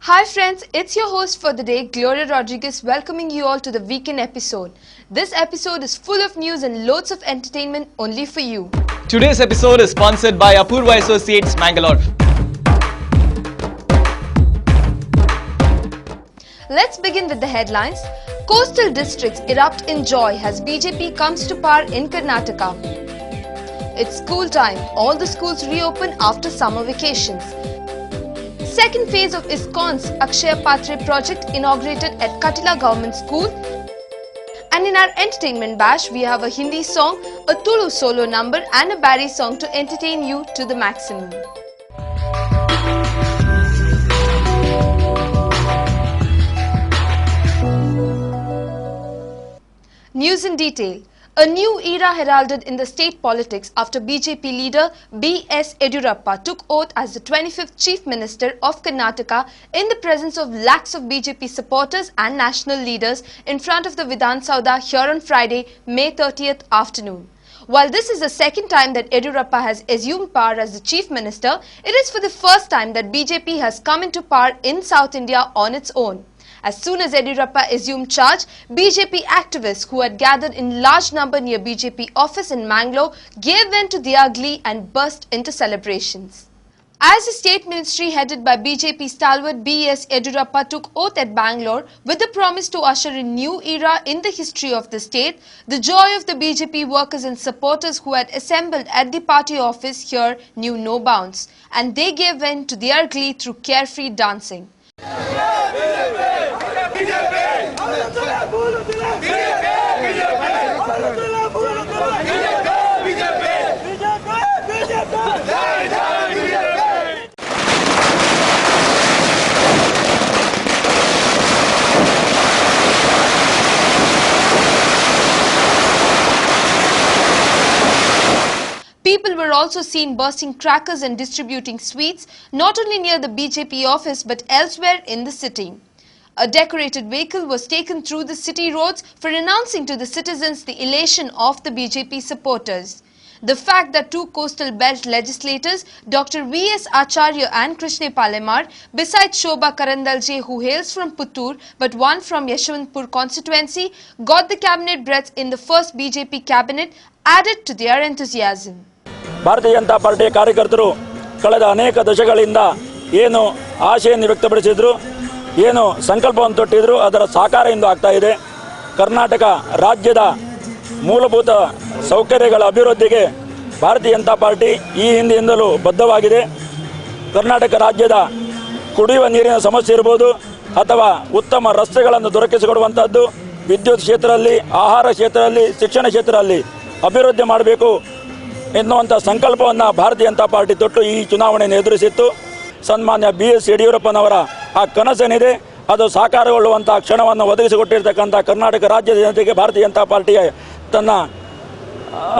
Hi friends, it's your host for the day, Gloria Rodriguez, welcoming you all to the weekend episode. This episode is full of news and loads of entertainment only for you. Today's episode is sponsored by Apurva Associates, Mangalore. Let's begin with the headlines. Coastal districts erupt in joy as BJP comes to power in Karnataka. It's school time. All the schools reopen after summer vacations. Second phase of ISKCON's Akshaya Patre project inaugurated at Katila Government School. And in our entertainment bash, we have a Hindi song, a Tulu solo number and a Barry song to entertain you to the maximum. News in detail. A new era heralded in the state politics after BJP leader B.S. Yediyurappa took oath as the 25th Chief Minister of Karnataka in the presence of lakhs of BJP supporters and national leaders in front of the Vidhan Soudha here on Friday, May 30th afternoon. While this is the second time that Yediyurappa has assumed power as the Chief Minister, it is for the first time that BJP has come into power in South India on its own. As soon as Yediyurappa assumed charge, BJP activists who had gathered in large number near BJP office in Mangalore gave vent to their glee and burst into celebrations. As the state ministry headed by BJP stalwart B.S. Yediyurappa took oath at Bangalore with the promise to usher a new era in the history of the state, the joy of the BJP workers and supporters who had assembled at the party office here knew no bounds, and they gave vent to their glee through carefree dancing. People were also seen bursting crackers and distributing sweets, not only near the BJP office but elsewhere in the city. A decorated vehicle was taken through the city roads for announcing to the citizens the elation of the BJP supporters. The fact that two coastal belt legislators, Dr. V.S. Acharya and Krishne Palemar, besides Shobha Karandalje who hails from Puttur but one from Yeshwantpur constituency, got the cabinet breaths in the first BJP cabinet, added to their enthusiasm. ಭಾರತೀಯ ಜನತಾ ಪಾರ್ಟಿಯ ಕಾರ್ಯಕರ್ತರು ಕಳೆದ ಅನೇಕ ದಶಕಗಳಿಂದ ಏನು ಆಶೆಯನ್ನು ವ್ಯಕ್ತಪಡಿಸಿದ್ರು ಏನು ಸಂಕಲ್ಪವನ್ನು ತೊಟ್ಟಿದ್ರು ಅದರ ಸಾಕಾರ ಇಂದು ಆಗ್ತಾ ಇದೆ. ಕರ್ನಾಟಕ ರಾಜ್ಯದ ಮೂಲಭೂತ ಸೌಕರ್ಯಗಳ ಅಭಿವೃದ್ಧಿಗೆ ಭಾರತೀಯ ಜನತಾ ಪಾರ್ಟಿ ಈ ಹಿಂದೆಯಿಂದಲೂ ಬದ್ಧವಾಗಿದೆ. ಕರ್ನಾಟಕ ರಾಜ್ಯದ ಕುಡಿಯುವ ನೀರಿನ ಸಮಸ್ಯೆ ಇರಬಹುದು ಅಥವಾ ಉತ್ತಮ ರಸ್ತೆಗಳನ್ನು ದೊರಕಿಸಿಕೊಡುವಂತದ್ದು, ವಿದ್ಯುತ್ ಕ್ಷೇತ್ರದಲ್ಲಿ, ಆಹಾರ ಕ್ಷೇತ್ರದಲ್ಲಿ, ಶಿಕ್ಷಣ ಕ್ಷೇತ್ರದಲ್ಲಿ ಅಭಿವೃದ್ಧಿ ಮಾಡಬೇಕು ಎನ್ನುವಂಥ ಸಂಕಲ್ಪವನ್ನು ಭಾರತೀಯ ಜನತಾ ಪಾರ್ಟಿ ತೊಟ್ಟು ಈ ಚುನಾವಣೆಯನ್ನು ಎದುರಿಸಿತ್ತು. ಸನ್ಮಾನ್ಯ B.S. ಯಡಿಯೂರಪ್ಪನವರ ಆ ಕನಸೇನಿದೆ ಅದು ಸಾಕಾರಗೊಳ್ಳುವಂಥ ಕ್ಷಣವನ್ನು ಒದಗಿಸಿಕೊಟ್ಟಿರ್ತಕ್ಕಂಥ ಕರ್ನಾಟಕ ರಾಜ್ಯದ ಜನತೆಗೆ ಭಾರತೀಯ ಜನತಾ ಪಾರ್ಟಿಯ ತನ್ನ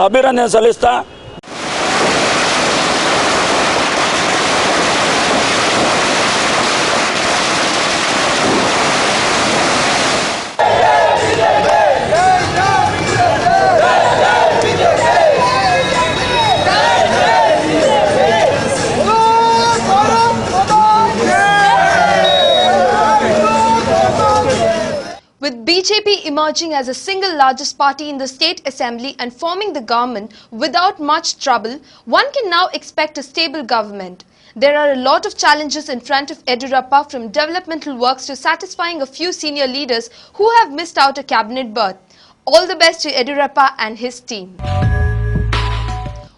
ಅಭಿನಂದನೆ ಸಲ್ಲಿಸ್ತಾ With BJP emerging as the single largest party in the state assembly and forming the government without much trouble, one can now expect a stable government. There are a lot of challenges in front of Yediyurappa, from developmental works to satisfying a few senior leaders who have missed out a cabinet berth. All the best to Yediyurappa and his team.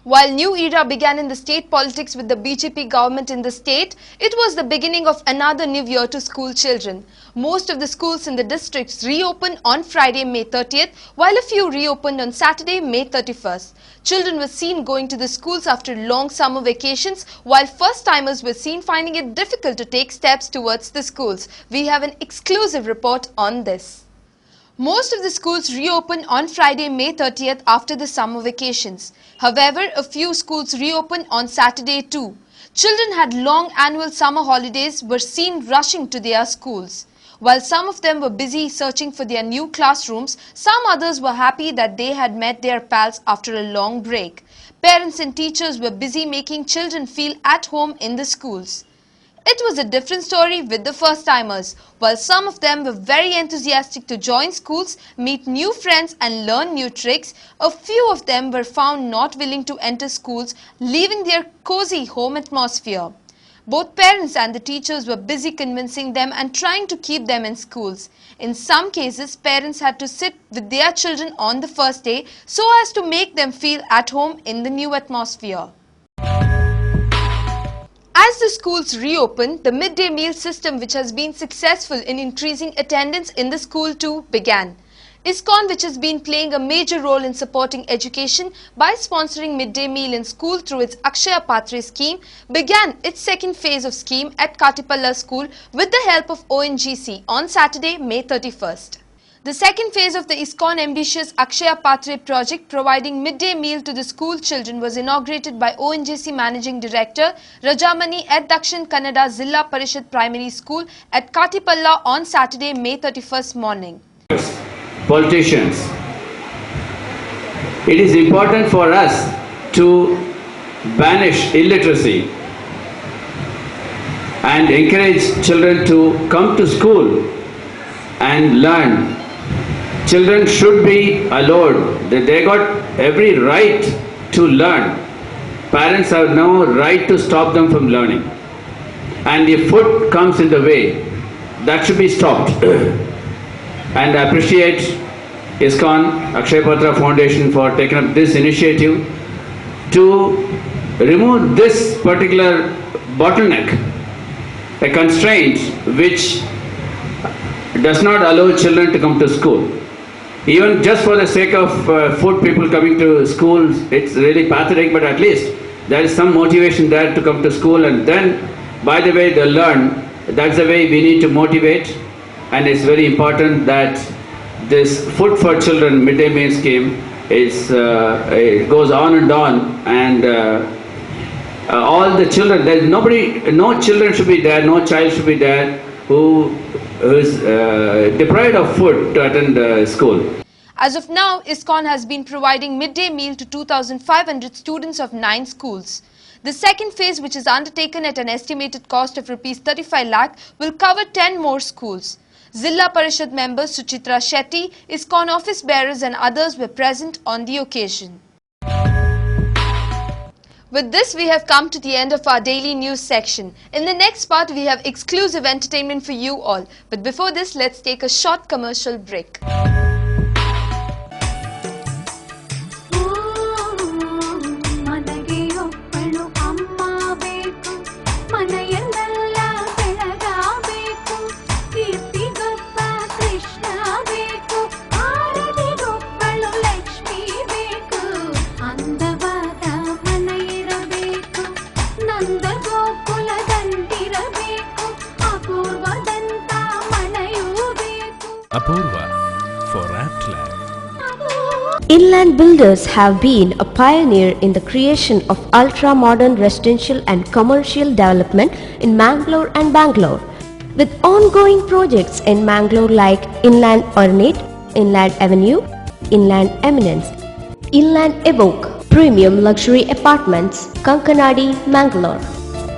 While new era began in the state politics with the BJP government in the state, it was the beginning of another new year to school children. Most of the schools in the districts reopened on Friday, May 30th, while a few reopened on Saturday, May 31st. Children were seen going to the schools after long summer vacations, while first-timers were seen finding it difficult to take steps towards the schools. We have an exclusive report on this. Most of the schools reopened on Friday, May 30th after the summer vacations. However, a few schools reopened on Saturday too. Children had long annual summer holidays were seen rushing to their schools. While some of them were busy searching for their new classrooms, some others were happy that they had met their pals after a long break. Parents and teachers were busy making children feel at home in the schools. It was a different story with the first-timers. While some of them were very enthusiastic to join schools, meet new friends and learn new tricks, a few of them were found not willing to enter schools, leaving their cozy home atmosphere. Both parents and the teachers were busy convincing them and trying to keep them in schools. In some cases, parents had to sit with their children on the first day so as to make them feel at home in the new atmosphere. As the schools reopened, the midday meal system, which has been successful in increasing attendance in the school too, began. ISKCON, which has been playing a major role in supporting education by sponsoring midday meal in school through its Akshaya Patre scheme, began its second phase of scheme at Katipalla School with the help of ONGC on Saturday, May 31st. The second phase of the ISKCON ambitious Akshaya Patre project providing midday meal to the school children was inaugurated by ONGC Managing Director Rajamani at Dakshin Kannada Zilla Parishad Primary School at Katipalla on Saturday, May 31st morning. Politicians, it is important for us to banish illiteracy and encourage children to come to school and learn. Children should be allowed, they got every right to learn. Parents have no right to stop them from learning. And if food comes in the way, that should be stopped. And I appreciate ISKCON Akshaya Patra Foundation for taking up this initiative to remove this particular bottleneck, a constraint which does not allow children to come to school. Even just for the sake of food, people coming to schools, it's really pathetic, but at least there is some motivation there to come to school, and then, by the way, they learn. That's the way we need to motivate, and it's very important that this Food for Children midday meal scheme is it goes on, and all the children, there is no children should be there, no child should be there who is deprived of food to attend school. As of now, ISKCON has been providing midday meal to 2,500 students of 9 schools. The second phase, which is undertaken at an estimated cost of Rs 35 lakh, will cover 10 more schools. Zilla Parishad members Suchitra Shetty, ISKCON office bearers and others were present on the occasion. With this, we have come to the end of our daily news section. In the next part, we have exclusive entertainment for you all. But before this, let's take a short commercial break. Apurva for Aptlab. Inland Builders have been a pioneer in the creation of ultra-modern residential and commercial development in Mangalore and Bangalore. With ongoing projects in Mangalore like Inland Ornate, Inland Avenue, Inland Eminence, Inland Evoke, Premium Luxury Apartments, Kankanadi, Mangalore,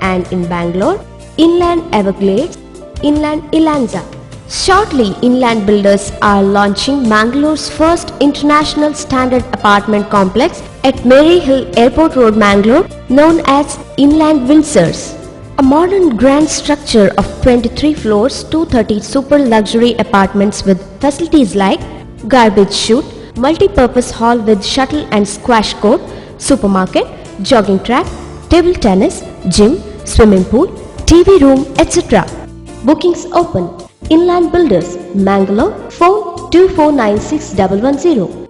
and in Bangalore, Inland Everglades, Inland Ilanza. Shortly, Inland Builders are launching Mangalore's first international standard apartment complex at Mary Hill Airport Road, Mangalore, known as Inland Windsors. A modern grand structure of 23 floors, 230 super luxury apartments with facilities like garbage chute, multi-purpose hall with shuttle and squash court, supermarket, jogging track, table tennis, gym, swimming pool, TV room, etc. Bookings open. Inland Builders, Mangalore, phone 2496110.